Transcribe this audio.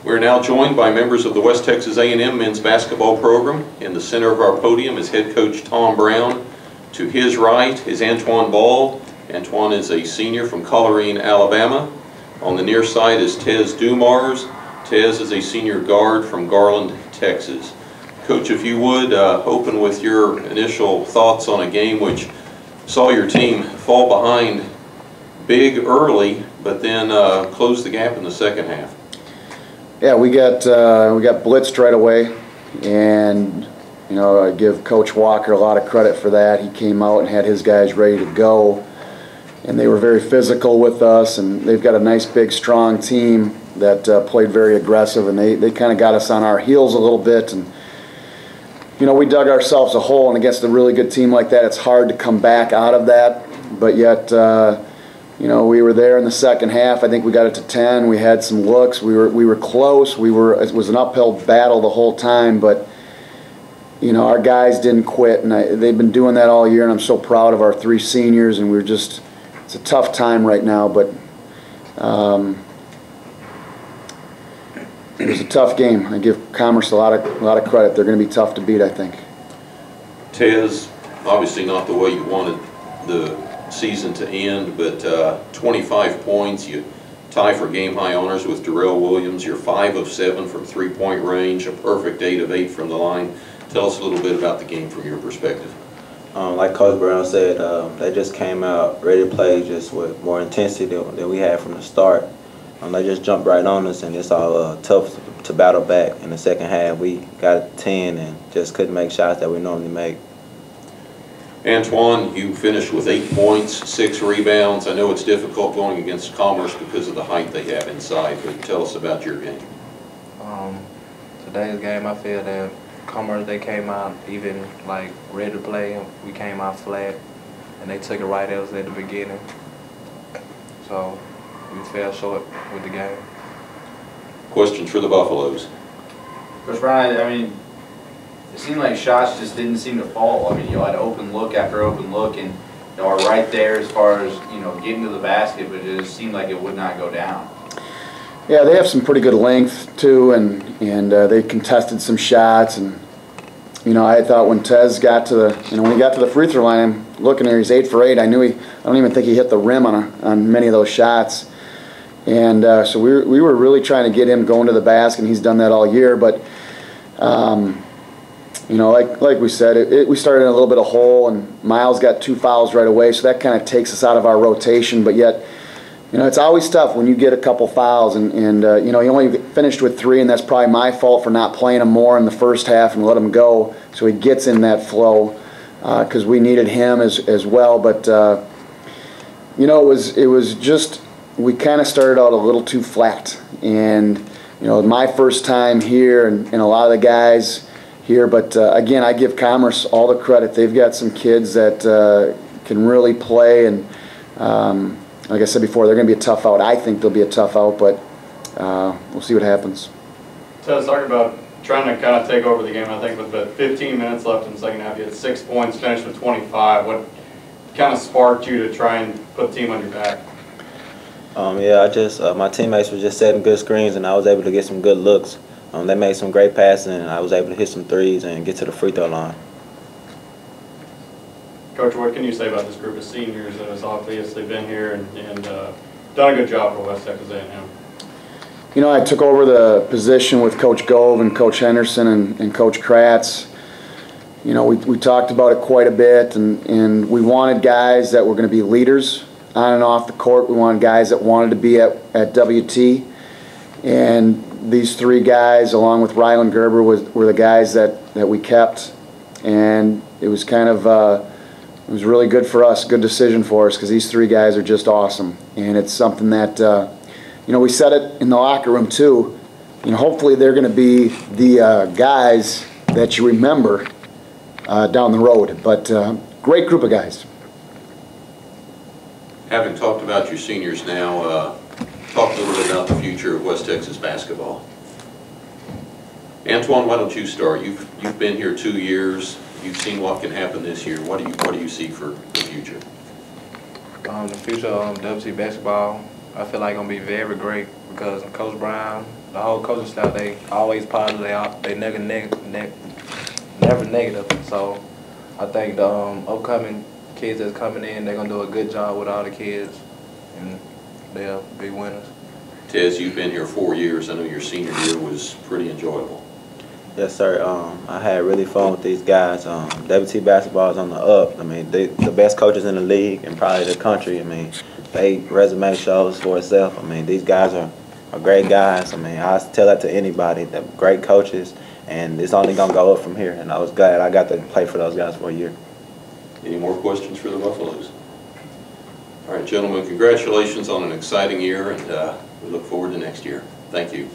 We're now joined by members of the West Texas A&M men's basketball program. In the center of our podium is head coach Tom Brown. To his right is Antjuan Ball. Antjuan is a senior from Coleraine, Alabama. On the near side is Tez Dumars. Tez is a senior guard from Garland, Texas. Coach, if you would, open with your initial thoughts on a game which saw your team fall behind big early, but then close the gap in the second half. Yeah, we got blitzed right away, and I give Coach Walker a lot of credit for that. He came out and had his guys ready to go, and they were very physical with us, and they've got a nice big strong team that played very aggressive, and they kind of got us on our heels a little bit, and we dug ourselves a hole, and against a really good team like that, it's hard to come back out of that, but yet we were there in the second half. I think we got it to 10. We had some looks. We were close. It was an uphill battle the whole time, but our guys didn't quit, and they've been doing that all year, and I'm so proud of our three seniors, and it's a tough time right now, but it was a tough game. I give Commerce a lot of credit. They're going to be tough to beat, I think. Tez, obviously not the way you wanted the season to end, but 25 points. You tie for game high honors with Darrell Williams. You're 5 of 7 from three-point range, a perfect 8 of 8 from the line. Tell us a little bit about the game from your perspective. Like Coach Brown said, they just came out ready to play just with more intensity than we had from the start. They just jumped right on us, and it's all tough to battle back in the second half. We got 10 and just couldn't make shots that we normally make. Antjuan, you finished with 8 points, 6 rebounds. I know it's difficult going against Commerce because of the height they have inside, but tell us about your game. Today's game, I feel that Commerce, they came out even ready to play. We came out flat, and they took it right at us at the beginning. So we fell short with the game. Questions for the Buffaloes? Coach Brian, it seemed like shots just didn't seem to fall. You had open look after open look, and are right there as far as getting to the basket, but it just seemed like it would not go down. Yeah, they have some pretty good length too, and they contested some shots, and I thought when Tez got to the when he got to the free throw line, I'm looking there, he's 8 for 8. I don't even think he hit the rim on many of those shots, and so we were really trying to get him going to the basket, and he's done that all year, but. Like we said, we started in a little bit of hole, and Miles got 2 fouls right away, so that kind of takes us out of our rotation. But yet, it's always tough when you get a couple fouls, and he only finished with 3, and that's probably my fault for not playing him more in the first half and let him go so he gets in that flow because we needed him as well. But it was just we kind of started out a little too flat, and my first time here, and a lot of the guys here, but again, I give Commerce all the credit. They've got some kids that can really play, and like I said before, they're going to be a tough out. I think they'll be a tough out, but we'll see what happens. So let's talk about trying to kind of take over the game. I think with the 15 minutes left in the second half, you had 6 points, finished with 25. What kind of sparked you to try and put the team on your back? My teammates were just setting good screens, and I was able to get some good looks. They made some great passes, and I was able to hit some threes and get to the free throw line. Coach, what can you say about this group of seniors that has obviously been here and done a good job for West Texas A&M? I took over the position with Coach Gove and Coach Henderson and Coach Kratz. We talked about it quite a bit, and we wanted guys that were going to be leaders on and off the court. We wanted guys that wanted to be at WT, and these 3 guys, along with Ryland Gerber, were the guys that we kept, and it was kind of it was really good for us, good decision for us, because these 3 guys are just awesome, and it's something that we said it in the locker room too. Hopefully they're going to be the guys that you remember down the road, but great group of guys. Having talked about your seniors now, talk a little bit about the future of West Texas basketball. Antjuan, why don't you start? You've been here 2 years. You've seen what can happen this year. What do you see for the future? The future of WT basketball, I feel like gonna be very great because Coach Brown, the whole coaching staff, they always positive. They never negative. So I think the upcoming kids that's coming in, they're gonna do a good job with all the kids, and they'll be winners. Tez, you've been here 4 years. I know your senior year was pretty enjoyable. Yes, sir. I had really fun with these guys. WT basketball is on the up. I mean, they the best coaches in the league and probably the country. I mean, they resume shows for itself. I mean, these guys are great guys. I mean, I tell that to anybody. They're great coaches, and it's only gonna go up from here. And I was glad I got to play for those guys for a year. Any more questions for the Buffaloes? All right, gentlemen, congratulations on an exciting year, and we look forward to next year. Thank you.